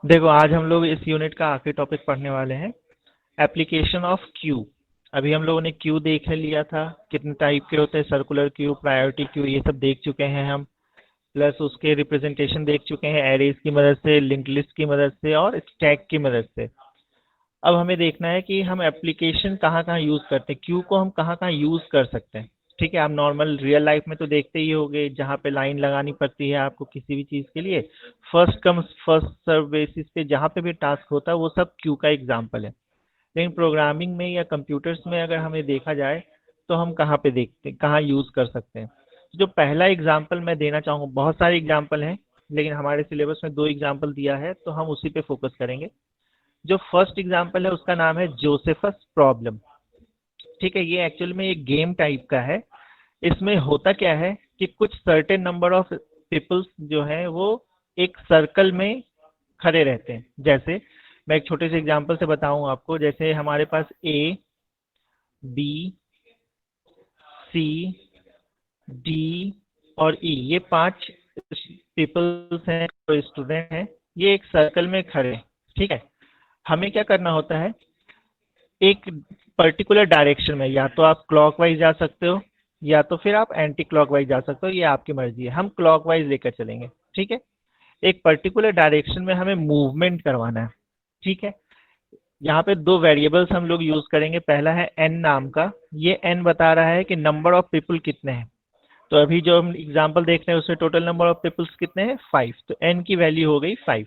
देखो, आज हम लोग इस यूनिट का आखिरी टॉपिक पढ़ने वाले हैं, एप्लीकेशन ऑफ क्यू। अभी हम लोगों ने क्यू देख लिया था, कितने टाइप के होते हैं, सर्कुलर क्यू, प्रायोरिटी क्यू, ये सब देख चुके हैं हम। प्लस उसके रिप्रेजेंटेशन देख चुके हैं एरेज की मदद से, लिंक लिस्ट की मदद से और स्टैक की मदद से। अब हमें देखना है कि हम एप्लीकेशन कहाँ कहाँ यूज करते हैं, क्यू को हम कहाँ कहाँ यूज कर सकते हैं। ठीक है, आप नॉर्मल रियल लाइफ में तो देखते ही होंगे, जहाँ पे लाइन लगानी पड़ती है आपको किसी भी चीज के लिए, first come first serve basis पे जहाँ पे भी टास्क होता है वो सब क्यू का एग्जाम्पल है। लेकिन प्रोग्रामिंग में या कंप्यूटर्स में अगर हमें देखा जाए तो हम कहाँ पे देखते हैं, कहाँ यूज कर सकते हैं। जो पहला एग्जाम्पल मैं देना चाहूँगा, बहुत सारे एग्जाम्पल हैं लेकिन हमारे सिलेबस में दो एग्जाम्पल दिया है तो हम उसी पे फोकस करेंगे। जो फर्स्ट एग्जाम्पल है उसका नाम है जोसेफस प्रॉब्लम। ठीक है, ये एक्चुअल में एक गेम टाइप का है। इसमें होता क्या है कि कुछ सर्टेन नंबर ऑफ पीपल्स जो है वो एक सर्कल में खड़े रहते हैं। जैसे मैं एक छोटे से एग्जांपल से बताऊं आपको, जैसे हमारे पास ए, बी, सी, डी और ई, ये पांच पीपल्स हैं, स्टूडेंट हैं, ये एक सर्कल में खड़े हैं। ठीक है, हमें क्या करना होता है, एक पर्टिकुलर डायरेक्शन में, या तो आप क्लॉकवाइज जा सकते हो या तो फिर आप एंटी क्लॉकवाइज जा सकते हो, ये आपकी मर्जी है। हम क्लॉकवाइज लेकर चलेंगे। ठीक है, एक पर्टिकुलर डायरेक्शन में हमें मूवमेंट करवाना है। ठीक है, यहाँ पे दो वेरिएबल्स हम लोग यूज करेंगे। पहला है एन नाम का, ये एन बता रहा है कि नंबर ऑफ पीपल कितने हैं। तो अभी जो हम एग्जांपल देख रहे हैं उसमें टोटल नंबर ऑफ पीपल्स कितने हैं, 5, तो एन की वैल्यू हो गई 5।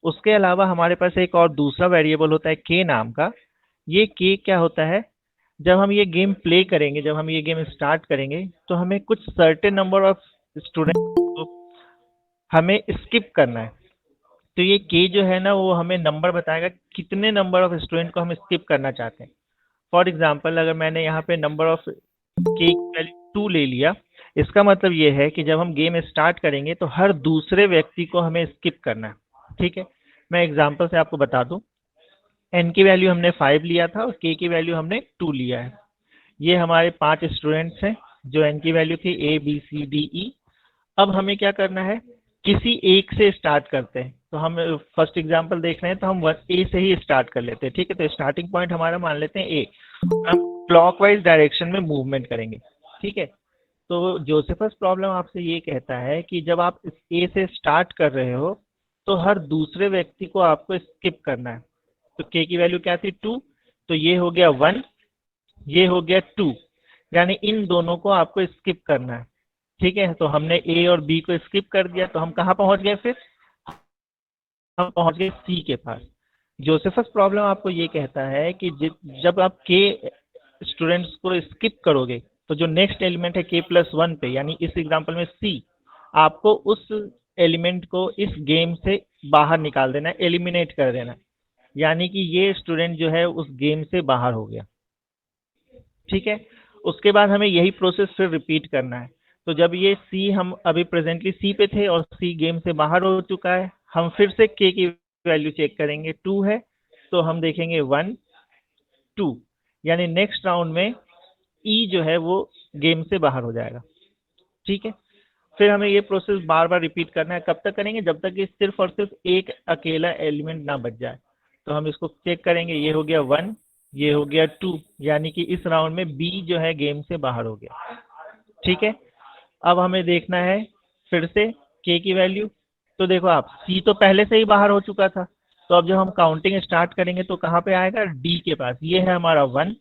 उसके अलावा हमारे पास एक और दूसरा वेरिएबल होता है के नाम का। ये के क्या होता है, जब हम ये गेम प्ले करेंगे, जब हम ये गेम स्टार्ट करेंगे तो हमें कुछ सर्टेन नंबर ऑफ स्टूडेंट को हमें स्किप करना है। तो ये के जो है ना वो हमें नंबर बताएगा कितने नंबर ऑफ स्टूडेंट को हम स्किप करना चाहते हैं। फॉर एग्जाम्पल, अगर मैंने यहाँ पे नंबर ऑफ के की वैल्यू 2 ले लिया, इसका मतलब ये है कि जब हम गेम स्टार्ट करेंगे तो हर दूसरे व्यक्ति को हमें स्किप करना है। ठीक है, मैं एग्जाम्पल से आपको बता दूं, एन की वैल्यू हमने 5 लिया था और के की वैल्यू हमने 2 लिया है। ये हमारे 5 स्टूडेंट्स हैं जो एन की वैल्यू थी A B C D E. अब हमें क्या करना है, किसी एक से स्टार्ट करते हैं। तो हम फर्स्ट एग्जांपल देख रहे हैं तो हम ए से ही स्टार्ट कर लेते हैं। ठीक है, तो स्टार्टिंग पॉइंट हमारा मान लेते हैं ए। हम क्लॉकवाइज डायरेक्शन में मूवमेंट करेंगे। ठीक है, तो जोसेफस प्रॉब्लम आपसे ये कहता है कि जब आप इस ए से स्टार्ट कर रहे हो तो हर दूसरे व्यक्ति को आपको स्किप करना है। तो के की वैल्यू क्या थी, 2, तो ये हो गया 1, ये हो गया 2, यानी इन दोनों को आपको स्किप करना है। ठीक है, तो हमने ए और बी को स्किप कर दिया, तो हम कहाँ पहुंच गए, फिर हम पहुंच गए सी के पास। जोसेफस प्रॉब्लम आपको ये कहता है कि जब आप के स्टूडेंट्स को स्किप करोगे तो जो नेक्स्ट एलिमेंट है k+1 पे, यानी इस एग्जांपल में सी, आपको उस एलिमेंट को इस गेम से बाहर निकाल देना है, एलिमिनेट कर देना है। यानी कि ये स्टूडेंट जो है उस गेम से बाहर हो गया। ठीक है, उसके बाद हमें यही प्रोसेस फिर रिपीट करना है। तो जब ये सी, हम अभी प्रेजेंटली सी पे थे और सी गेम से बाहर हो चुका है, हम फिर से के की वैल्यू चेक करेंगे, 2 है तो हम देखेंगे 1, 2, यानी नेक्स्ट राउंड में ई जो है वो गेम से बाहर हो जाएगा। ठीक है, फिर हमें ये प्रोसेस बार बार रिपीट करना है। कब तक करेंगे, जब तक कि सिर्फ और सिर्फ एक अकेला एलिमेंट ना बच जाए। तो हम इसको चेक करेंगे, ये हो गया 1, ये हो गया 2, यानी कि इस राउंड में बी जो है गेम से बाहर हो गया। ठीक है, अब हमें देखना है फिर से के की वैल्यू। तो देखो आप, सी तो पहले से ही बाहर हो चुका था, तो अब जब हम काउंटिंग स्टार्ट करेंगे तो कहाँ पे आएगा, डी के पास। ये है हमारा 1,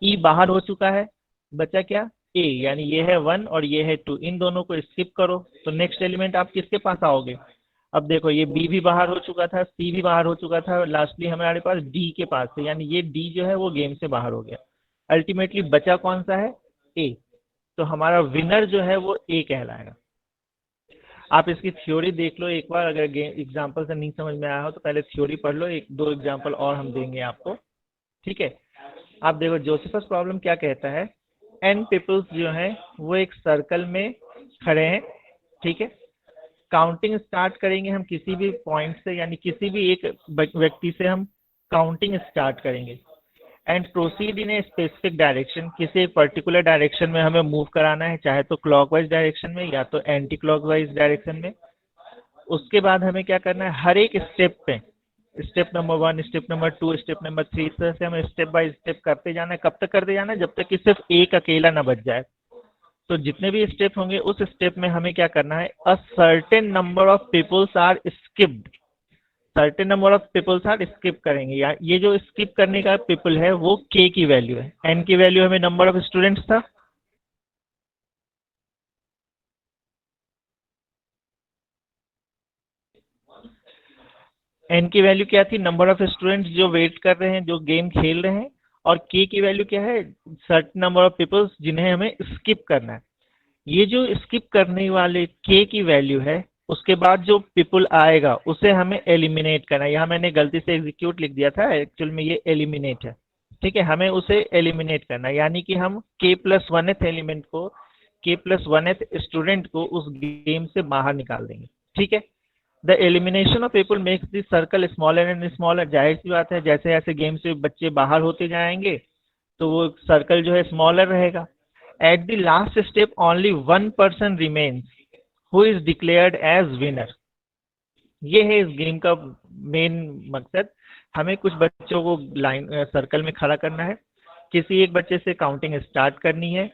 ई बाहर हो चुका है, बचा क्या, ए, यानी ये है 1 और ये है 2, इन दोनों को स्किप करो तो नेक्स्ट एलिमेंट आप किसके पास आओगे। अब देखो, ये बी भी बाहर हो चुका था, सी भी बाहर हो चुका था, लास्टली हमारे पास डी के पास है, यानी ये डी जो है वो गेम से बाहर हो गया। अल्टीमेटली बचा कौन सा है, ए। तो हमारा विनर जो है वो ए कहलाएगा। आप इसकी थ्योरी देख लो एक बार, अगर एग्जाम्पल से नहीं समझ में आया हो तो पहले थ्योरी पढ़ लो, एक दो एग्जाम्पल और हम देंगे आपको। ठीक है, आप देखो जोसेफस प्रॉब्लम क्या कहता है, एन पीपल्स जो हैं वो एक सर्कल में खड़े हैं। ठीक है, काउंटिंग स्टार्ट करेंगे हम किसी भी पॉइंट से, यानी किसी भी एक व्यक्ति से हम काउंटिंग स्टार्ट करेंगे and proceed in a specific direction. किसी एक पर्टिकुलर डायरेक्शन में हमें मूव कराना है, चाहे तो क्लॉकवाइज डायरेक्शन में या तो एंटी क्लॉकवाइज डायरेक्शन में। उसके बाद हमें क्या करना है, हर एक स्टेप पे, step number 1, step number 2, step number 3, इस तरह से हमें स्टेप बाय स्टेप करते जाना है। कब तक करते जाना है, जब तक कि सिर्फ एक अकेला ना बच जाए। तो जितने भी स्टेप होंगे उस स्टेप में हमें क्या करना है, a certain number of peoples are skipped, certain number of peoples are skip करेंगे। या ये जो स्किप करने का पीपल है वो के की वैल्यू है, एन की वैल्यू हमें नंबर ऑफ स्टूडेंट्स था, एन की वैल्यू क्या थी, नंबर ऑफ स्टूडेंट्स जो वेट कर रहे हैं, जो गेम खेल रहे हैं। और के की वैल्यू क्या है, सर्टेन नंबर ऑफ पीपल्स जिन्हें हमें स्किप करना है। ये जो स्किप करने वाले के की वैल्यू है, उसके बाद जो पीपल आएगा उसे हमें एलिमिनेट करना है। यहाँ मैंने गलती से एग्जीक्यूट लिख दिया था, एक्चुअल में ये एलिमिनेट है। ठीक है, हमें उसे एलिमिनेट करना है, यानी कि हम के प्लस वनथ एलिमेंट को, के प्लस वनथ स्टूडेंट को उस गेम से बाहर निकाल देंगे। ठीक है, the elimination of people makes this circle smaller and smaller. जाहिर सी बात है, जैसे जैसे गेम से बच्चे बाहर होते जाएंगे तो वो सर्कल जो है स्मॉलर रहेगा। At the last step only one person remains who is declared as winner. ये है इस गेम का मेन मकसद। हमें कुछ बच्चों को लाइन सर्कल में खड़ा करना है, किसी एक बच्चे से काउंटिंग स्टार्ट करनी है,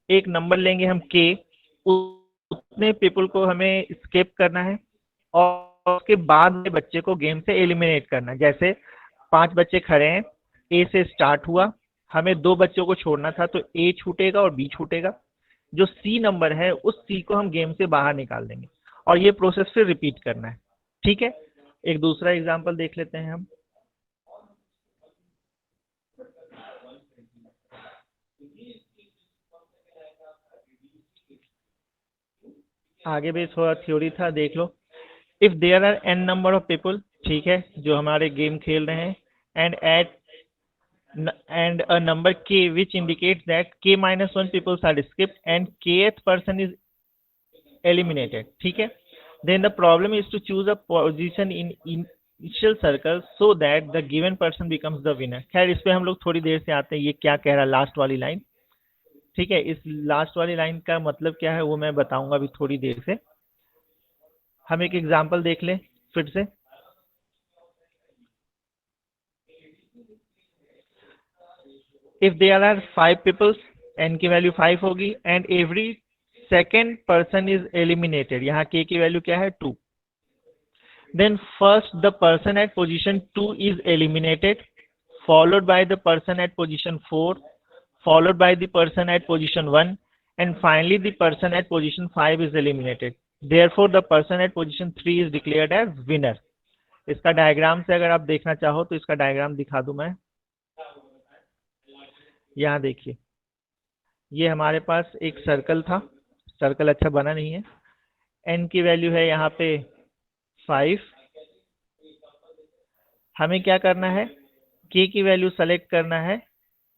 एक नंबर लेंगे हम के, उतने पीपल को हमें स्किप करना है और उसके बाद में बच्चे को गेम से एलिमिनेट करना है। जैसे 5 बच्चे खड़े हैं, ए से स्टार्ट हुआ, हमें 2 बच्चों को छोड़ना था, तो ए छूटेगा और बी छूटेगा। जो सी नंबर है उस सी को हम गेम से बाहर निकाल देंगे और ये प्रोसेस फिर रिपीट करना है। ठीक है, एक दूसरा एग्जांपल देख लेते हैं हम। आगे भी थोड़ा थ्योरी था, देख लो। If there are N number of people, ठीक है, जो हमारे गेम खेल रहे हैं, and at and a number k which indicates that k minus 1 people are skipped and kth person is eliminated. ठीक है, then the problem is to choose a position in initial circle so that the given person becomes the winner. खैर इस पे हम लोग थोड़ी देर से आते हैं, ये क्या कह रहा है लास्ट वाली लाइन। ठीक है, इस लास्ट वाली लाइन का मतलब क्या है वो मैं बताऊंगा अभी थोड़ी देर से। हम एक एग्जांपल देख लें फिर से। If there are 5 peoples, N की वैल्यू 5 होगी, and every second person is eliminated. यहाँ के की वैल्यू क्या है, 2। Then first the person at position 2 is eliminated, followed by the person at position 4, followed by the person at position 1, and finally the person at position 5 is eliminated. Therefore, the person at position 3 is declared as winner. इसका diagram से अगर आप देखना चाहो तो इसका diagram दिखा दूं मैं। यहाँ देखिए, ये हमारे पास एक सर्कल था, सर्कल अच्छा बना नहीं है। एन की वैल्यू है यहाँ पे 5। हमें क्या करना है, के की वैल्यू सेलेक्ट करना है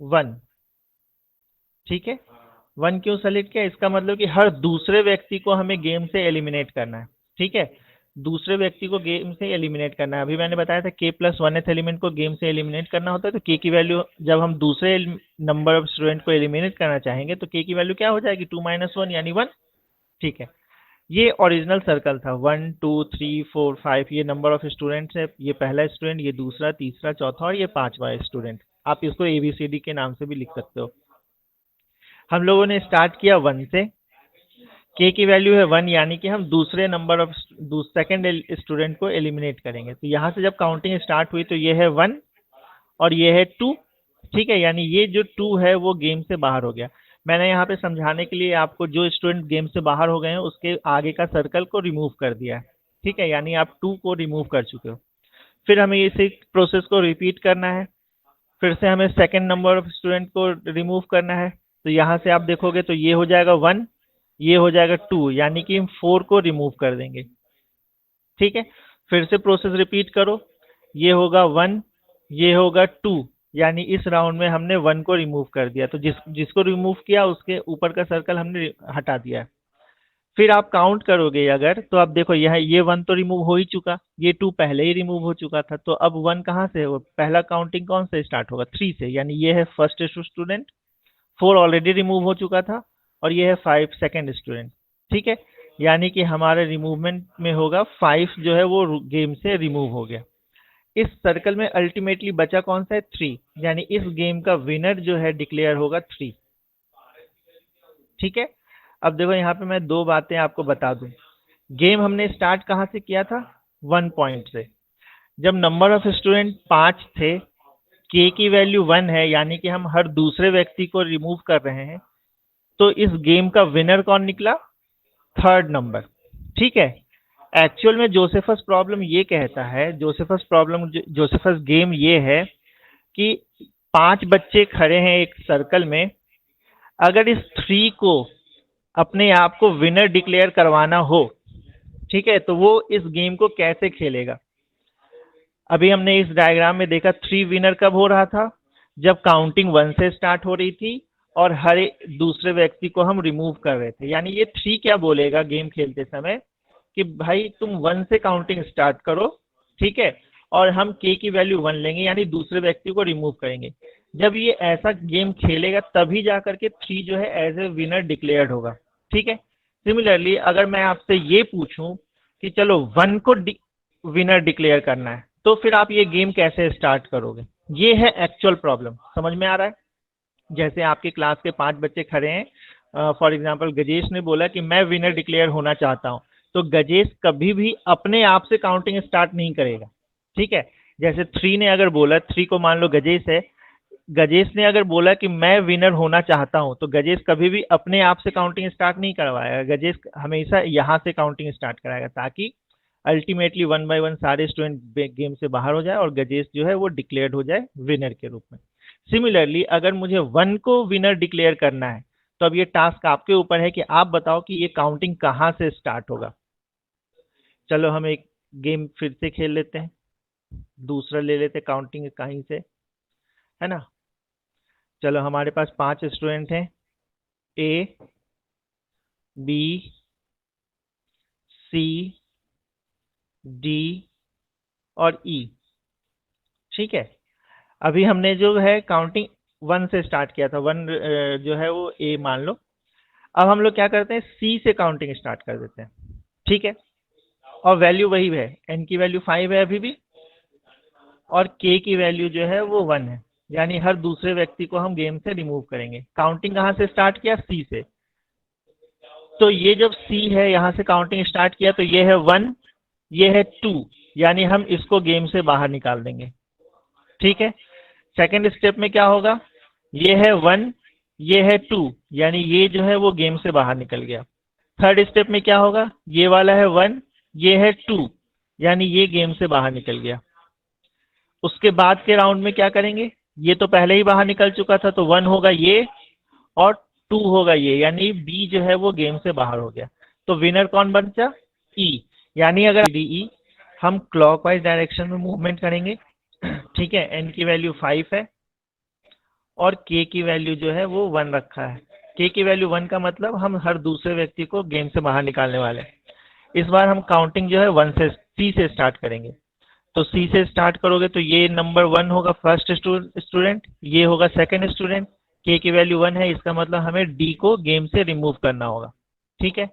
1। ठीक है, 1 क्यों सेलेक्ट किया, इसका मतलब कि हर दूसरे व्यक्ति को हमें गेम से एलिमिनेट करना है। ठीक है, दूसरे व्यक्ति को गेम से एलिमिनेट करना है। अभी मैंने बताया था के प्लस वन एलिमेंट को गेम से एलिमिनेट करना होता है, तो के की वैल्यू जब हम दूसरे नंबर ऑफ स्टूडेंट को एलिमिनेट करना चाहेंगे तो के की वैल्यू क्या हो जाएगी, 2 - 1 यानी 1। ठीक है, ये ओरिजिनल सर्कल था, 1 2 3 4 5, ये नंबर ऑफ स्टूडेंट्स है। ये पहला स्टूडेंट, ये दूसरा, तीसरा, चौथा और ये 5वां स्टूडेंट। आप इसको एबीसीडी के नाम से भी लिख सकते हो। हम लोगों ने स्टार्ट किया 1 से, के की वैल्यू है 1, यानी कि हम दूसरे नंबर ऑफ सेकेंड स्टूडेंट को एलिमिनेट करेंगे। तो यहाँ से जब काउंटिंग स्टार्ट हुई तो ये है 1 और ये है 2। ठीक है, यानी ये जो 2 है वो गेम से बाहर हो गया। मैंने यहाँ पे समझाने के लिए आपको जो स्टूडेंट गेम से बाहर हो गए हैं उसके आगे का सर्कल को रिमूव कर दिया है। ठीक है, यानी आप 2 को रिमूव कर चुके हो। फिर हमें इसी प्रोसेस को रिपीट करना है, फिर से हमें सेकेंड नंबर ऑफ स्टूडेंट को रिमूव करना है। तो यहाँ से आप देखोगे तो ये हो जाएगा 1, ये हो जाएगा 2, यानी कि हम 4 को रिमूव कर देंगे। ठीक है, फिर से प्रोसेस रिपीट करो, ये होगा 1, ये होगा 2, यानी इस राउंड में हमने 1 को रिमूव कर दिया। तो जिसको रिमूव किया उसके ऊपर का सर्कल हमने हटा दिया है। फिर आप काउंट करोगे अगर, तो आप देखो यहाँ ये 1 तो रिमूव हो ही चुका, ये 2 पहले ही रिमूव हो चुका था, तो अब 1 कहाँ से हो, पहला काउंटिंग कौन से स्टार्ट होगा, 3 से, यानी ये है फर्स्ट स्टूडेंट, 4 ऑलरेडी रिमूव हो चुका था और ये है 5 सेकेंड स्टूडेंट। ठीक है, यानी कि हमारे रिमूवमेंट में होगा 5 जो है वो गेम से रिमूव हो गया। इस सर्कल में अल्टीमेटली बचा कौन सा है? 3, यानी इस गेम का विनर जो है डिक्लेयर होगा 3। ठीक है। अब देखो यहाँ पे मैं दो बातें आपको बता दूं। गेम हमने स्टार्ट कहाँ से किया था? 1 पॉइंट से। जब नंबर ऑफ स्टूडेंट 5 थे, के की वैल्यू 1 है, यानी कि हम हर दूसरे व्यक्ति को रिमूव कर रहे हैं, तो इस गेम का विनर कौन निकला? Third number. ठीक है। एक्चुअल में जोसेफस प्रॉब्लम ये कहता है, जोसेफस गेम ये है कि 5 बच्चे खड़े हैं एक सर्कल में। अगर इस 3 को अपने आप को विनर डिक्लेयर करवाना हो, ठीक है, तो वो इस गेम को कैसे खेलेगा? अभी हमने इस डायग्राम में देखा 3 विनर कब हो रहा था? जब काउंटिंग 1 से स्टार्ट हो रही थी और हर दूसरे व्यक्ति को हम रिमूव कर रहे थे। यानी ये 3 क्या बोलेगा गेम खेलते समय कि भाई तुम 1 से काउंटिंग स्टार्ट करो, ठीक है, और हम के की वैल्यू 1 लेंगे, यानी दूसरे व्यक्ति को रिमूव करेंगे। जब ये ऐसा गेम खेलेगा तभी जाकर के 3 जो है एज ए विनर डिक्लेयर्ड होगा। ठीक है। सिमिलरली अगर मैं आपसे ये पूछूं कि चलो 1 को विनर डिक्लेयर करना है, तो फिर आप ये गेम कैसे स्टार्ट करोगे? ये है एक्चुअल प्रॉब्लम। समझ में आ रहा है? जैसे आपके क्लास के 5 बच्चे खड़े हैं, फॉर एग्जांपल गजेश ने बोला कि मैं विनर डिक्लेयर होना चाहता हूं, तो गजेश कभी भी अपने आप से काउंटिंग स्टार्ट नहीं करेगा। ठीक है। जैसे 3 ने अगर बोला, 3 को मान लो गजेश है, गजेश ने अगर बोला कि मैं विनर होना चाहता हूं, तो गजेश कभी भी अपने आप से काउंटिंग स्टार्ट नहीं करवाएगा। गजेश हमेशा यहां से काउंटिंग स्टार्ट कराएगा, ताकि अल्टीमेटली 1 बाय 1 सारे स्टूडेंट गेम से बाहर हो जाए और गजेश जो है वो डिक्लेयर्ड हो जाए विनर के रूप में। सिमिलरली अगर मुझे 1 को विनर डिक्लेयर करना है, तो अब ये टास्क आपके ऊपर है कि आप बताओ कि ये काउंटिंग कहां से स्टार्ट होगा। चलो हम एक गेम फिर से खेल लेते हैं, दूसरा ले लेते हैं काउंटिंग कहीं से, है ना। चलो हमारे पास 5 स्टूडेंट हैं, ए, बी, सी, डी और ई। ठीक है। अभी हमने जो है काउंटिंग 1 से स्टार्ट किया था, 1 जो है वो ए मान लो। अब हम लोग क्या करते हैं, सी से काउंटिंग स्टार्ट कर देते हैं। ठीक है। और वैल्यू वही है, एन की वैल्यू 5 है अभी भी, और के की वैल्यू जो है वो 1 है, यानी हर दूसरे व्यक्ति को हम गेम से रिमूव करेंगे। काउंटिंग कहाँ से स्टार्ट किया? सी से। तो ये जब सी है, यहां से काउंटिंग स्टार्ट किया, तो ये है 1, ये है 2, यानी हम इसको गेम से बाहर निकाल देंगे। ठीक है। सेकेंड स्टेप में क्या होगा? ये है 1, ये है 2, यानी ये जो है वो गेम से बाहर निकल गया। थर्ड स्टेप में क्या होगा? ये वाला है 1, ये है 2, यानी ये गेम से बाहर निकल गया। उसके बाद के राउंड में क्या करेंगे? ये तो पहले ही बाहर निकल चुका था, तो 1 होगा ये और 2 होगा ये, यानी बी जो है वो गेम से बाहर हो गया। तो विनर कौन बचा? ई। यानी अगर डी हम क्लॉकवाइज डायरेक्शन में मूवमेंट करेंगे, ठीक है, एन की वैल्यू 5 है और के की वैल्यू जो है वो 1 रखा है। के की वैल्यू 1 का मतलब हम हर दूसरे व्यक्ति को गेम से बाहर निकालने वाले हैं। इस बार हम काउंटिंग जो है 1 से, सी से स्टार्ट करेंगे। तो सी से स्टार्ट करोगे तो ये नंबर 1 होगा फर्स्ट स्टूडेंट, ये होगा सेकंड स्टूडेंट, के की वैल्यू 1 है, इसका मतलब हमें डी को गेम से रिमूव करना होगा। ठीक है।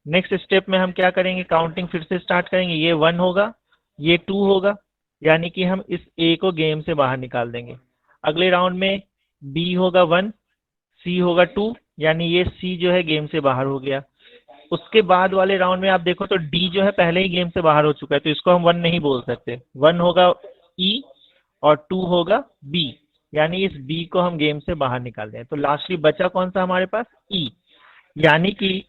नेक्स्ट स्टेप में हम क्या करेंगे? काउंटिंग फिर से स्टार्ट करेंगे। ये 1 होगा, ये 2 होगा, यानी कि हम इस ए को गेम से बाहर निकाल देंगे। अगले राउंड में बी होगा 1, सी होगा 2, यानी ये सी जो है गेम से बाहर हो गया। उसके बाद वाले राउंड में आप देखो तो डी जो है पहले ही गेम से बाहर हो चुका है, तो इसको हम 1 नहीं बोल सकते। 1 होगा ई और 2 होगा बी, यानी इस बी को हम गेम से बाहर निकाल दें। तो लास्टली बचा कौन सा हमारे पास? ई। यानी कि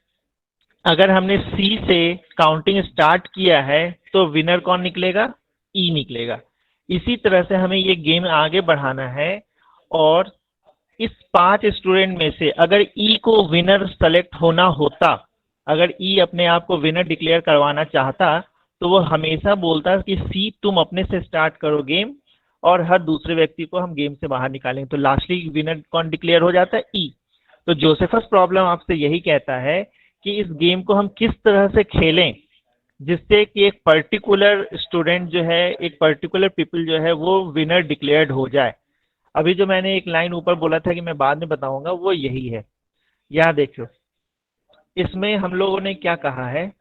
अगर हमने सी से काउंटिंग स्टार्ट किया है तो विनर कौन निकलेगा? ई निकलेगा। इसी तरह से हमें ये गेम आगे बढ़ाना है, और इस 5 स्टूडेंट में से अगर ई को विनर सेलेक्ट होना होता, अगर ई अपने आप को विनर डिक्लेयर करवाना चाहता, तो वो हमेशा बोलता कि सी तुम अपने से स्टार्ट करो गेम, और हर दूसरे व्यक्ति को हम गेम से बाहर निकालेंगे। तो लास्टली विनर कौन डिक्लेयर हो जाता है? ई। तो जोसेफस प्रॉब्लम आपसे यही कहता है कि इस गेम को हम किस तरह से खेलें जिससे कि एक पर्टिकुलर स्टूडेंट जो है, एक पर्टिकुलर पीपल जो है वो विनर डिक्लेयर्ड हो जाए। अभी जो मैंने एक लाइन ऊपर बोला था कि मैं बाद में बताऊंगा, वो यही है। यहाँ देखो, इसमें हम लोगों ने क्या कहा है,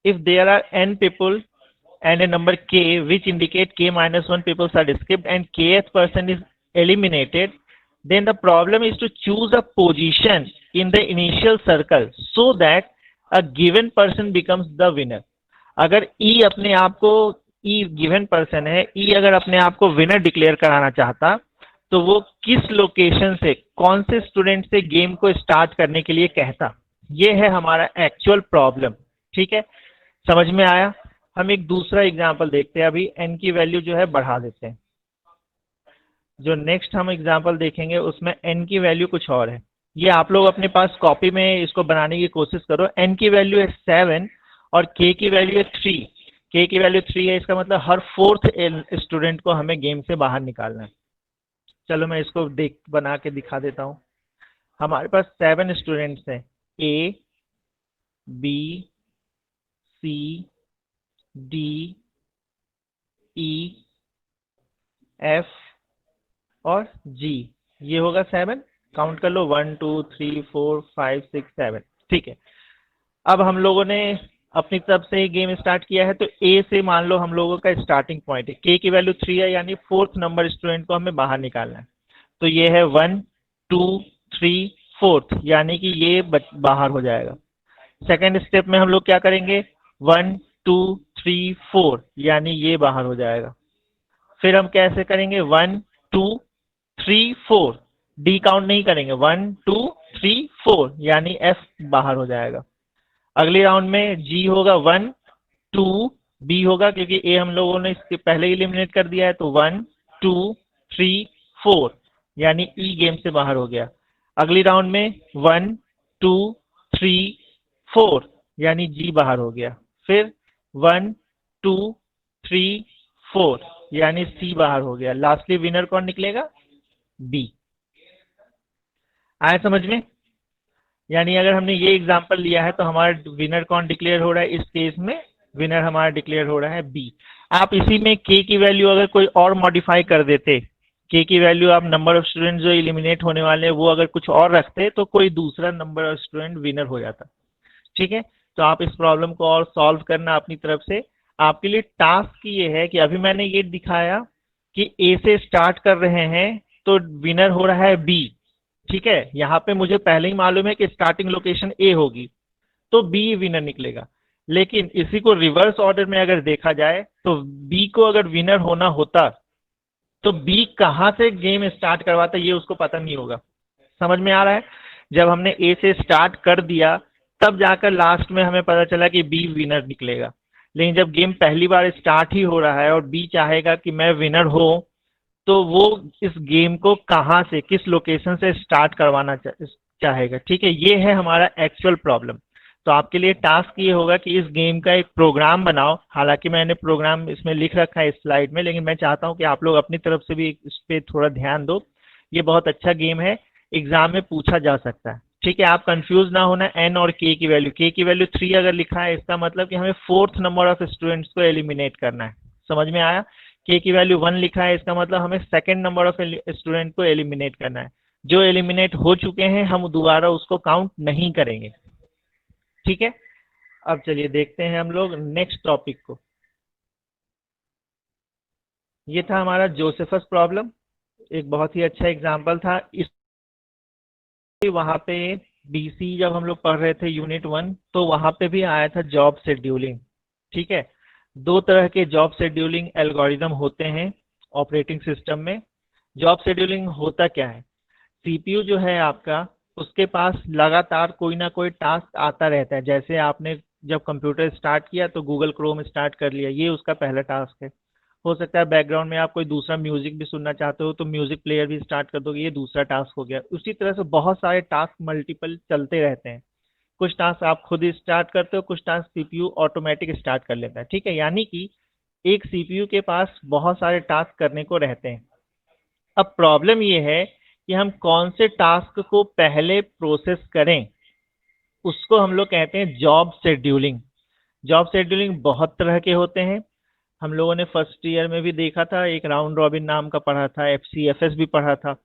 if there are n people and a number k which indicate k minus 1 people are skipped and kth person is eliminated, then the problem is to choose a position in the initial circle so that a given person becomes the winner. अगर E अपने आप को, E given person है, E अगर अपने आप को winner declare कराना चाहता तो वो किस लोकेशन से, कौन से स्टूडेंट से गेम को स्टार्ट करने के लिए कहता। ये है हमारा एक्चुअल प्रॉब्लम। ठीक है, समझ में आया। हम एक दूसरा एग्जांपल देखते हैं। अभी n की वैल्यू जो है बढ़ा देते हैं। जो नेक्स्ट हम एग्जांपल देखेंगे उसमें n की वैल्यू कुछ और है। ये आप लोग अपने पास कॉपी में इसको बनाने की कोशिश करो। n की वैल्यू है 7 और k की वैल्यू है 3। k की वैल्यू 3 है, इसका मतलब हर फोर्थ स्टूडेंट को हमें गेम से बाहर निकालना है। चलो मैं इसको बना के दिखा देता हूँ। हमारे पास 7 स्टूडेंट्स हैं, A, B, C, D, E, F और G। ये होगा 7। काउंट कर लो, 1 2 3 4 5 6 7। ठीक है, अब हम लोगों ने अपनी तरफ से गेम स्टार्ट किया है, तो A से मान लो हम लोगों का स्टार्टिंग पॉइंट है। K की वैल्यू 3 है, यानी फोर्थ नंबर स्टूडेंट को हमें बाहर निकालना है। तो ये है 1 2 3 4, यानी कि ये बाहर हो जाएगा। सेकेंड स्टेप में हम लोग क्या करेंगे, 1 2 3 4, यानी ये बाहर हो जाएगा। फिर हम कैसे करेंगे, 1 2 3 4, डी काउंट नहीं करेंगे, 1 2 3 4, यानी F बाहर हो जाएगा। अगले राउंड में G होगा 1 2, B होगा क्योंकि A हम लोगों ने इसके पहले इलिमिनेट कर दिया है, तो 1 2 3 4, यानी E गेम से बाहर हो गया। अगली राउंड में 1 2 3 4, यानी G बाहर हो गया। फिर 1 2 3 4, यानी C बाहर हो गया। लास्टली विनर कौन निकलेगा, B। आया समझ में। यानी अगर हमने ये एग्जांपल लिया है तो हमारा विनर कौन डिक्लेयर हो रहा है, इस केस में विनर हमारा डिक्लेयर हो रहा है बी। आप इसी में के की वैल्यू अगर कोई और मॉडिफाई कर देते, के की वैल्यू आप नंबर ऑफ स्टूडेंट जो इलिमिनेट होने वाले हैं वो अगर कुछ और रखते तो कोई दूसरा नंबर ऑफ स्टूडेंट विनर हो जाता। ठीक है, तो आप इस प्रॉब्लम को और सॉल्व करना अपनी तरफ से। आपके लिए टास्क ये है कि अभी मैंने ये दिखाया कि ए से स्टार्ट कर रहे हैं तो विनर हो रहा है बी। ठीक है, यहाँ पे मुझे पहले ही मालूम है कि स्टार्टिंग लोकेशन ए होगी तो बी विनर निकलेगा। लेकिन इसी को रिवर्स ऑर्डर में अगर देखा जाए तो बी को अगर विनर होना होता तो बी कहां से गेम स्टार्ट करवाता ये उसको पता नहीं होगा। समझ में आ रहा है। जब हमने ए से स्टार्ट कर दिया तब जाकर लास्ट में हमें पता चला कि बी विनर निकलेगा। लेकिन जब गेम पहली बार स्टार्ट ही हो रहा है और बी चाहेगा कि मैं विनर हो, तो वो इस गेम को कहां से, किस लोकेशन से स्टार्ट करवाना चाहेगा। ठीक है, ये है हमारा एक्चुअल प्रॉब्लम। तो आपके लिए टास्क ये होगा कि इस गेम का एक प्रोग्राम बनाओ। हालांकि मैंने प्रोग्राम इसमें लिख रखा है इस स्लाइड में, लेकिन मैं चाहता हूं कि आप लोग अपनी तरफ से भी इस पे थोड़ा ध्यान दो। ये बहुत अच्छा गेम है, एग्जाम में पूछा जा सकता है। ठीक है, आप कंफ्यूज ना होना। एन और के की वैल्यू, के की वैल्यू 3 अगर लिखा है इसका मतलब कि हमें फोर्थ नंबर ऑफ स्टूडेंट्स को एलिमिनेट करना है। समझ में आया। के की वैल्यू 1 लिखा है इसका मतलब हमें सेकंड नंबर ऑफ स्टूडेंट को एलिमिनेट करना है। जो एलिमिनेट हो चुके हैं हम दोबारा उसको काउंट नहीं करेंगे। ठीक है, अब चलिए देखते हैं हम लोग नेक्स्ट टॉपिक को। ये था हमारा जोसेफस प्रॉब्लम, एक बहुत ही अच्छा एग्जांपल था। इस वहां पे बीसी जब हम लोग पढ़ रहे थे यूनिट 1, तो वहां पे भी आया था जॉब शेड्यूलिंग। ठीक है, दो तरह के जॉब शेड्यूलिंग एल्गोरिदम होते हैं ऑपरेटिंग सिस्टम में। जॉब शेड्यूलिंग होता क्या है, सीपीयू जो है आपका, उसके पास लगातार कोई ना कोई टास्क आता रहता है। जैसे आपने जब कंप्यूटर स्टार्ट किया तो गूगल क्रोम स्टार्ट कर लिया, ये उसका पहला टास्क है। हो सकता है बैकग्राउंड में आप कोई दूसरा म्यूजिक भी सुनना चाहते हो तो म्यूजिक प्लेयर भी स्टार्ट कर दोगे, ये दूसरा टास्क हो गया। उसी तरह से बहुत सारे टास्क मल्टीपल चलते रहते हैं। कुछ टास्क आप खुद स्टार्ट करते हो, कुछ टास्क सीपीयू ऑटोमेटिक स्टार्ट कर लेता है। ठीक है, यानी कि एक सीपीयू के पास बहुत सारे टास्क करने को रहते हैं। अब प्रॉब्लम ये है कि हम कौन से टास्क को पहले प्रोसेस करें, उसको हम लोग कहते हैं जॉब शेड्यूलिंग। जॉब शेड्यूलिंग बहुत तरह के होते हैं। हम लोगों ने फर्स्ट ईयर में भी देखा था, एक राउंड रॉबिन नाम का पढ़ा था, एफसीएफएस भी पढ़ा था।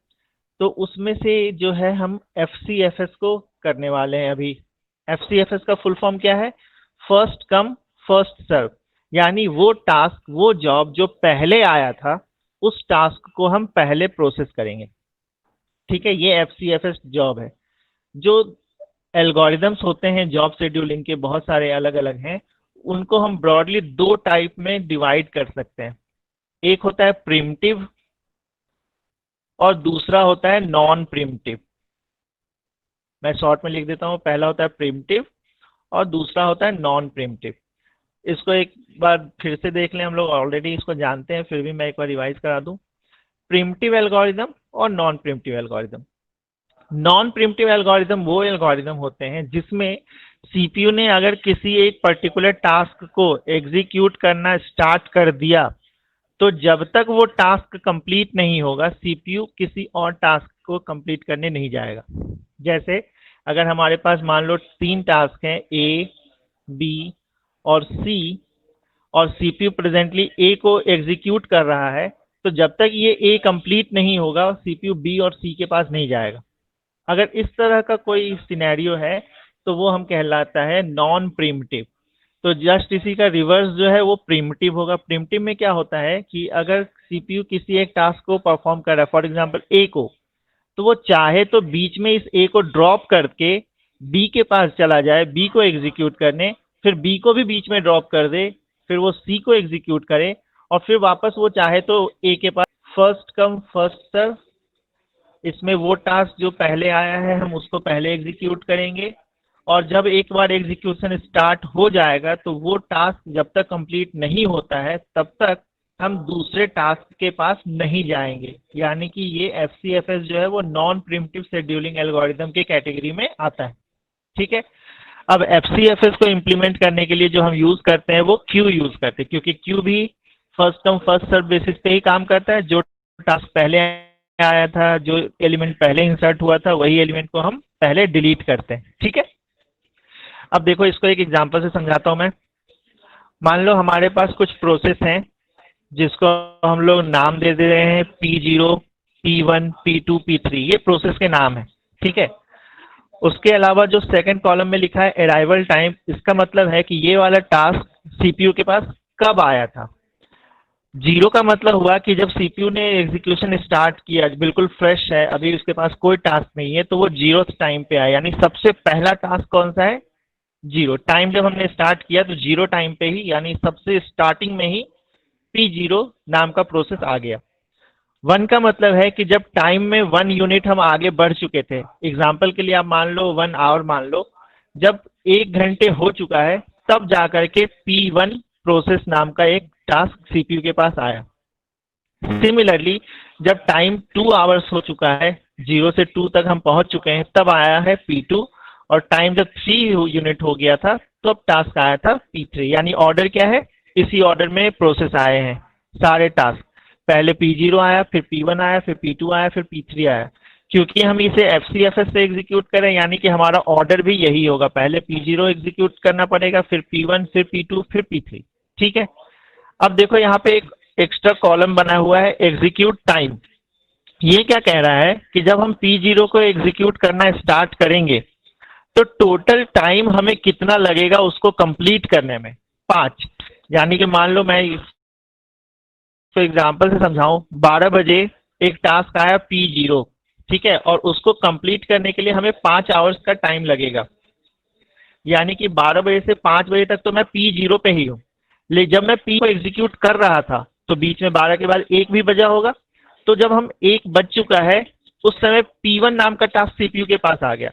तो उसमें से जो है हम FCFS को करने वाले हैं अभी। FCFS का फुल फॉर्म क्या है? First come first serve. यानी वो टास्क, वो जॉब जो पहले आया था, उस टास्क को हम पहले प्रोसेस करेंगे। ठीक है, ये FCFS जॉब है। जो एल्गोरिदम्स होते हैं जॉब शेड्यूलिंग के, बहुत सारे अलग अलग हैं। उनको हम ब्रॉडली दो टाइप में डिवाइड कर सकते हैं। एक होता है प्रिमिटिव और दूसरा होता है नॉन प्रिमिटिव। मैं शॉर्ट में लिख देता हूं, पहला होता है प्रिमिटिव और दूसरा होता है नॉन प्रिमिटिव। इसको एक बार फिर से देख लें, हम लोग ऑलरेडी इसको जानते हैं, फिर भी मैं एक बार रिवाइज करा दूं। प्रिमिटिव एल्गोरिदम और non primitive algorithm. Non primitive algorithm वो एल्गोरिदम होते हैं जिसमें सीपीयू ने अगर किसी एक पर्टिकुलर टास्क को एग्जीक्यूट करना स्टार्ट कर दिया, तो जब तक वो टास्क कंप्लीट नहीं होगा, सीपीयू किसी और टास्क को कंप्लीट करने नहीं जाएगा। जैसे अगर हमारे पास मान लो 3 टास्क हैं, ए, बी और सी, और सीपीयू प्रेजेंटली ए को एग्जीक्यूट कर रहा है, तो जब तक ये ए कंप्लीट नहीं होगा, सीपीयू बी और सी के पास नहीं जाएगा। अगर इस तरह का कोई सिनेरियो है, तो वो हम कहलाता है नॉन प्रिमिटिव। तो जस्ट इसी का रिवर्स जो है वो प्रिमिटिव होगा। प्रिमिटिव में क्या होता है कि अगर सीपीयू किसी एक टास्क को परफॉर्म कर रहा है, फॉर एग्जांपल ए को, तो वो चाहे तो बीच में इस ए को ड्रॉप करके बी के पास चला जाए, बी को एग्जीक्यूट करने, फिर बी को भी बीच में ड्रॉप कर दे, फिर वो सी को एग्जीक्यूट करे, और फिर वापस वो चाहे तो ए के पास। फर्स्ट कम फर्स्ट सर्व। इसमें वो टास्क जो पहले आया है हम उसको पहले एग्जीक्यूट करेंगे, और जब एक बार एग्जीक्यूशन स्टार्ट हो जाएगा तो वो टास्क जब तक कंप्लीट नहीं होता है तब तक हम दूसरे टास्क के पास नहीं जाएंगे। यानी कि ये FCFS जो है वो नॉन प्रिमिटिव शेड्यूलिंग एल्गोरिदम के कैटेगरी में आता है। ठीक है, अब FCFS को इम्प्लीमेंट करने के लिए जो हम यूज करते हैं वो क्यू यूज करते हैं, क्योंकि क्यू भी first come first serve basis पे ही काम करता है। जो टास्क पहले आया था, जो एलिमेंट पहले इंसर्ट हुआ था, वही एलिमेंट को हम पहले डिलीट करते हैं। ठीक है, अब देखो इसको एक एग्जांपल से समझाता हूं मैं। मान लो हमारे पास कुछ प्रोसेस हैं जिसको हम लोग नाम दे दे रहे हैं P0, P1, P2, P3, ये प्रोसेस के नाम है। ठीक है, उसके अलावा जो सेकंड कॉलम में लिखा है अराइवल टाइम, इसका मतलब है कि ये वाला टास्क सीपीयू के पास कब आया था। 0 का मतलब हुआ कि जब सीपीयू ने एग्जीक्यूशन स्टार्ट किया, बिल्कुल फ्रेश है, अभी उसके पास कोई टास्क नहीं है, तो वो 0th टाइम पे आया। यानी सबसे पहला टास्क कौन सा है? 0 टाइम। जब हमने स्टार्ट किया तो 0 टाइम पे ही, यानी सबसे स्टार्टिंग में ही P0 नाम का प्रोसेस आ गया। 1 का मतलब है कि जब टाइम में 1 यूनिट हम आगे बढ़ चुके थे। एग्जाम्पल के लिए आप मान लो 1 आवर मान लो, जब 1 घंटे हो चुका है तब जाकर के P1 प्रोसेस नाम का एक टास्क सीपीयू के पास आया। सिमिलरली जब टाइम 2 आवर्स हो चुका है, 0 से 2 तक हम पहुंच चुके हैं, तब आया है P2, और टाइम जब 3 यूनिट हो गया था तब टास्क आया था P3। यानी ऑर्डर क्या है? इसी ऑर्डर में प्रोसेस आए हैं सारे टास्क। पहले P0 आया, फिर P1 आया, फिर P2 आया, फिर P3 आया। क्योंकि हम इसे FCFS से एग्जीक्यूट करें, यानी कि हमारा ऑर्डर भी यही होगा, पहले P0 एग्जीक्यूट करना पड़ेगा, फिर P1, फिर P2, फिर P3। ठीक है, अब देखो यहाँ पे एक एक्स्ट्रा कॉलम बना हुआ है एग्जीक्यूट टाइम। ये क्या कह रहा है कि जब हम P0 को एग्जीक्यूट करना स्टार्ट करेंगे तो टोटल टाइम हमें कितना लगेगा उसको कंप्लीट करने में? 5। यानी कि मान लो मैं इसको एग्जांपल से समझाऊं, 12 बजे एक टास्क आया P0, ठीक है, और उसको कंप्लीट करने के लिए हमें 5 आवर्स का टाइम लगेगा। यानी कि 12 बजे से 5 बजे तक तो मैं P0 पे ही हूँ, लेकिन जब मैं P को एग्जीक्यूट कर रहा था तो बीच में 12 के बाद 1 भी बजा होगा। तो जब हम 1 बज चुका है उस समय P1 नाम का टास्क सीपीयू के पास आ गया।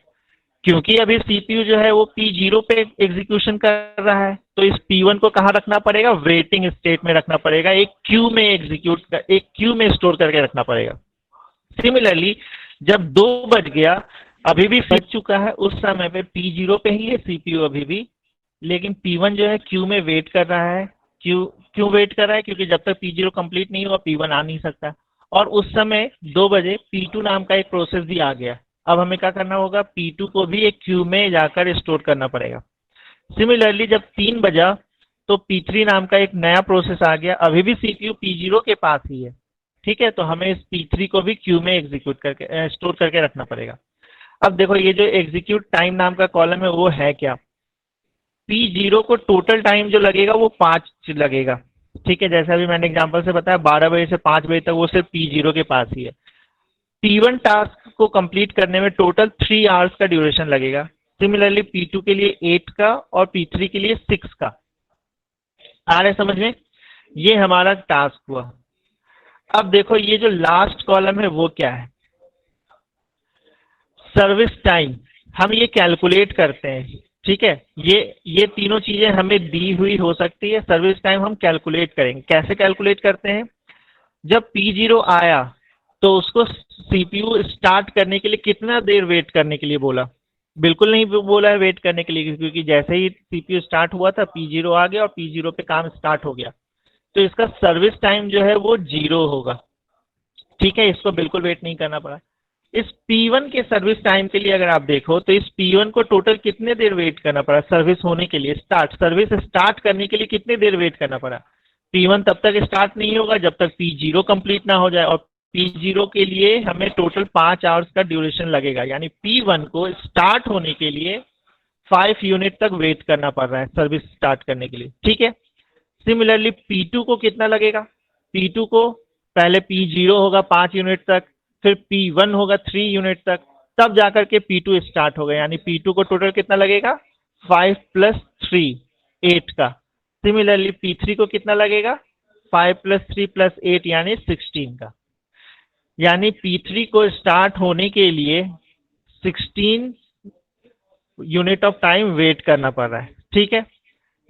क्योंकि अभी सीपीयू जो है वो P0 पे एग्जीक्यूशन कर रहा है, तो इस P1 को कहाँ रखना पड़ेगा? वेटिंग स्टेट में रखना पड़ेगा, एक क्यू में एक क्यू में स्टोर करके रखना पड़ेगा। सिमिलरली जब 2 बज गया, अभी भी बज चुका है, उस समय पे P0 पे ही है सीपीयू अभी भी, लेकिन P1 जो है क्यू में वेट कर रहा है। क्यों वेट कर रहा है? क्योंकि जब तक P0 कंप्लीट नहीं हुआ P1 आ नहीं सकता। और उस समय 2 बजे P2 नाम का एक प्रोसेस भी आ गया। अब हमें क्या करना होगा? P2 को भी एक क्यू में जाकर स्टोर करना पड़ेगा। सिमिलरली जब 3 बजा तो P3 नाम का एक नया प्रोसेस आ गया, अभी भी सीपीयू P0 के पास ही है, ठीक है, तो हमें इस P3 को भी क्यू में एग्जीक्यूट करके स्टोर करके रखना पड़ेगा। अब देखो ये जो एग्जीक्यूट टाइम नाम का कॉलम है वो है क्या, P0 को टोटल टाइम जो लगेगा वो 5 लगेगा। ठीक है, जैसे अभी मैंने एग्जांपल से बताया 12 बजे से 5 बजे तक वो सिर्फ P0 के पास ही है। P1 टास्क को कंप्लीट करने में टोटल 3 आवर्स का ड्यूरेशन लगेगा। सिमिलरली P2 के लिए 8 का और P3 के लिए 6 का। आ रहा है समझ में? ये हमारा टास्क हुआ। अब देखो ये जो लास्ट कॉलम है वो क्या है, सर्विस टाइम। हम ये कैलकुलेट करते हैं। ठीक है, ये तीनों चीजें हमें दी हुई हो सकती है। सर्विस टाइम हम कैलकुलेट करेंगे। कैसे कैलकुलेट करते हैं, जब P0 आया तो उसको सीपीयू स्टार्ट करने के लिए कितना देर वेट करने के लिए बोला, बिल्कुल नहीं बोला है वेट करने के लिए, क्योंकि जैसे ही सीपीयू स्टार्ट हुआ था P0 आ गया और P0 पे काम स्टार्ट हो गया, तो इसका सर्विस टाइम जो है वो 0 होगा। ठीक है, इसको बिल्कुल वेट नहीं करना पड़ा। इस P1 के सर्विस टाइम के लिए अगर आप देखो तो इस P1 को टोटल कितने देर वेट करना पड़ा सर्विस होने के लिए, सर्विस स्टार्ट करने के लिए कितने देर वेट करना पड़ा। P1 तब तक स्टार्ट नहीं होगा जब तक P0 कंप्लीट ना हो जाए, और P0 के लिए हमें टोटल 5 आवर्स का ड्यूरेशन लगेगा, यानी P1 को स्टार्ट होने के लिए 5 यूनिट तक वेट करना पड़ रहा है सर्विस स्टार्ट करने के लिए। ठीक है, सिमिलरली P2 को कितना लगेगा, P2 को पहले P0 होगा 5 यूनिट तक, फिर P1 होगा 3 यूनिट तक, तब जाकर के P2 स्टार्ट होगा, यानी P2 को टोटल कितना लगेगा 5 + 3 8 का। सिमिलरली P3 को कितना लगेगा 5 + 3 + 8 यानी 16 का। यानी P3 को स्टार्ट होने के लिए 16 यूनिट ऑफ टाइम वेट करना पड़ रहा है। ठीक है,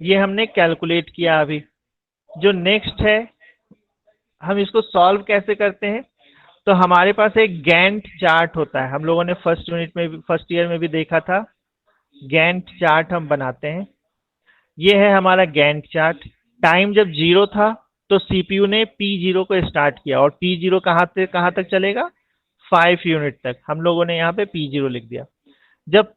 ये हमने कैलकुलेट किया। अभी जो नेक्स्ट है, हम इसको सॉल्व कैसे करते हैं, तो हमारे पास एक गैंट चार्ट होता है, हम लोगों ने फर्स्ट ईयर में भी देखा था। गैंट चार्ट हम बनाते हैं, ये है हमारा गैंट चार्ट। टाइम जब 0 था तो सीपीयू ने P0 को स्टार्ट किया, और P0 कहाँ से कहाँ तक चलेगा 5 यूनिट तक, हम लोगों ने यहाँ पे P0 लिख दिया। जब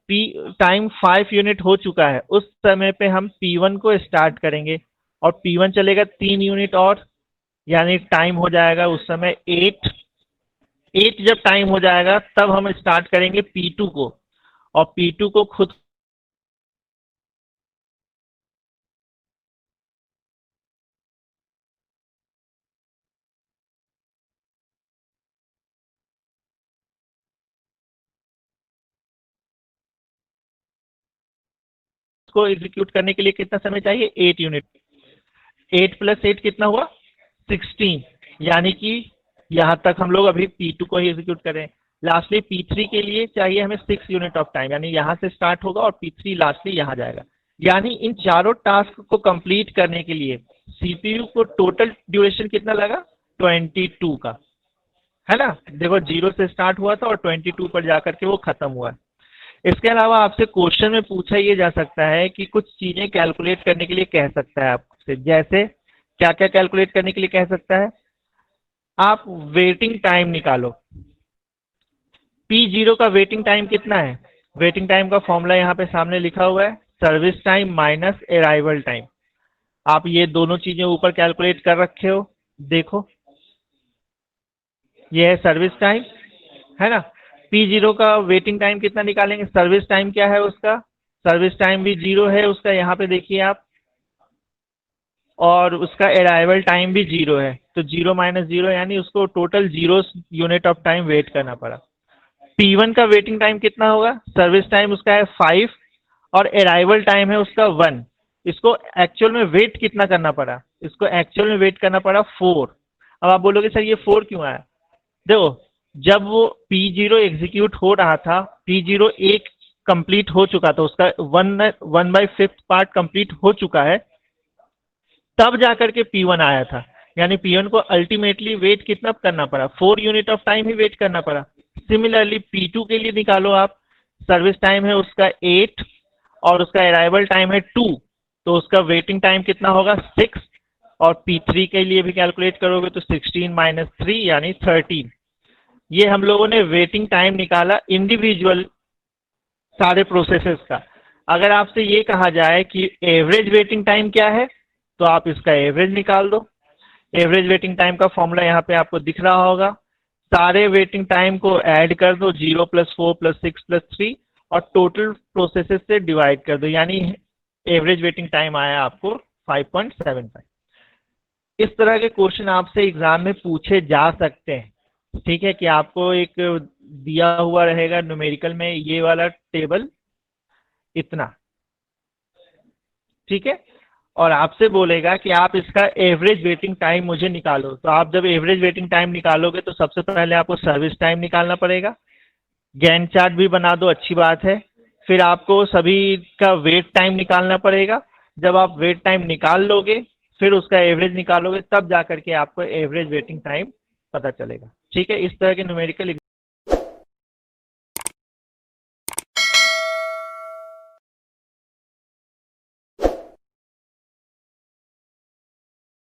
टाइम 5 यूनिट हो चुका है उस समय पे हम P1 को स्टार्ट करेंगे, और P1 चलेगा 3 यूनिट और, यानी टाइम हो जाएगा उस समय 8 जब टाइम हो जाएगा तब हम स्टार्ट करेंगे P2 को, और P2 को खुद को एग्जीक्यूट करने के लिए कितना समय चाहिए 8 यूनिट। 8 + 8 कितना हुआ 16, यानी कि यहाँ तक हम लोग अभी P2 को ही एग्जीक्यूट करें। लास्टली P3 के लिए चाहिए हमें 6 यूनिट ऑफ टाइम, यानी यहाँ से स्टार्ट होगा और P3 लास्टली यहाँ जाएगा। यानी इन चारों टास्क को कंप्लीट करने के लिए सीपीयू को टोटल ड्यूरेशन कितना लगा 22 का, है ना। देखो 0 से स्टार्ट हुआ था और 22 पर जाकर के वो खत्म हुआ है। इसके अलावा आपसे क्वेश्चन में पूछा ये जा सकता है कि कुछ चीजें कैलकुलेट करने के लिए कह सकता है आपसे, जैसे क्या क्या कैलकुलेट करने के लिए कह सकता है, आप वेटिंग टाइम निकालो। P0 का वेटिंग टाइम कितना है, वेटिंग टाइम का फॉर्मूला यहाँ पे सामने लिखा हुआ है, service time minus arrival time. आप ये दोनों चीजें ऊपर कैलकुलेट कर रखे हो, देखो ये है सर्विस टाइम, है ना। P0 का वेटिंग टाइम कितना निकालेंगे, सर्विस टाइम क्या है उसका, सर्विस टाइम भी 0 है उसका, यहाँ पे देखिए आप, और उसका अराइवल टाइम भी 0 है, तो 0 - 0 यानी उसको total 0 unit of time wait करना पड़ा। P1 का वेटिंग टाइम कितना होगा, सर्विस टाइम उसका है 5 और अराइवल टाइम है उसका 1। इसको एक्चुअल में वेट कितना करना पड़ा, इसको एक्चुअल में वेट करना पड़ा 4। अब आप बोलोगे सर ये 4 क्यों आया, देखो जब वो P0 एग्जीक्यूट हो रहा था, P0 एक कंप्लीट हो चुका था, उसका 1/5 पार्ट कंप्लीट हो चुका है, तब जाकर के P1 आया था। यानी P1 को अल्टीमेटली वेट कितना करना पड़ा 4 यूनिट ऑफ टाइम ही वेट करना पड़ा। सिमिलरली P2 के लिए निकालो आप, सर्विस टाइम है उसका 8 और उसका अराइवल टाइम है 2, तो उसका वेटिंग टाइम कितना होगा 6, और P3 के लिए भी कैलकुलेट करोगे तो 16 - 3 यानी 13। ये हम लोगों ने वेटिंग टाइम निकाला इंडिविजुअल सारे प्रोसेसेस का। अगर आपसे ये कहा जाए कि एवरेज वेटिंग टाइम क्या है, तो आप इसका एवरेज निकाल दो। एवरेज वेटिंग टाइम का फॉर्मूला यहाँ पे आपको दिख रहा होगा। सारे वेटिंग टाइम को ऐड कर दो, 0 + 4 + 6 + 3, और टोटल प्रोसेसेस से डिवाइड कर दो, यानी एवरेज वेटिंग टाइम आया आपको 5.75। इस तरह के क्वेश्चन आपसे एग्जाम में पूछे जा सकते हैं। ठीक है, कि आपको एक दिया हुआ रहेगा न्यूमेरिकल में ये वाला टेबल इतना, ठीक है, और आपसे बोलेगा कि आप इसका एवरेज वेटिंग टाइम मुझे निकालो। तो आप जब एवरेज वेटिंग टाइम निकालोगे तो सबसे पहले आपको सर्विस टाइम निकालना पड़ेगा। गैंट चार्ट भी बना दो, अच्छी बात है। फिर आपको सभी का वेट टाइम निकालना पड़ेगा। जब आप वेट टाइम निकाल लोगे, फिर उसका एवरेज निकालोगे, तब जाकर के आपको एवरेज वेटिंग टाइम पता चलेगा। ठीक है, इस तरह के न्यूमेरिकल